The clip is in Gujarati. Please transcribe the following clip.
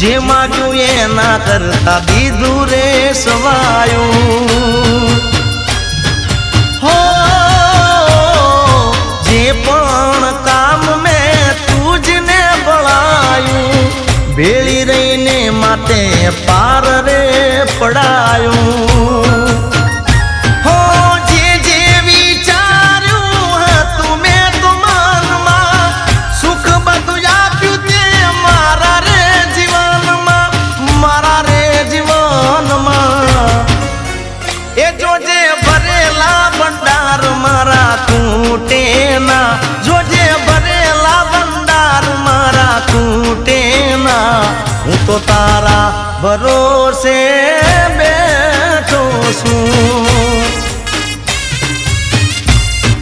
જે માગ્યું એના કરતા દીધું રે સવાયું હો જે પણ કામ મેં તુજને બળાયું ભેળી રહીને માતે પાર રે પડાયું જોજે ભરેલા ભંડાર મારા તૂટે ના હું તો તારા ભરોસે બેઠો છું।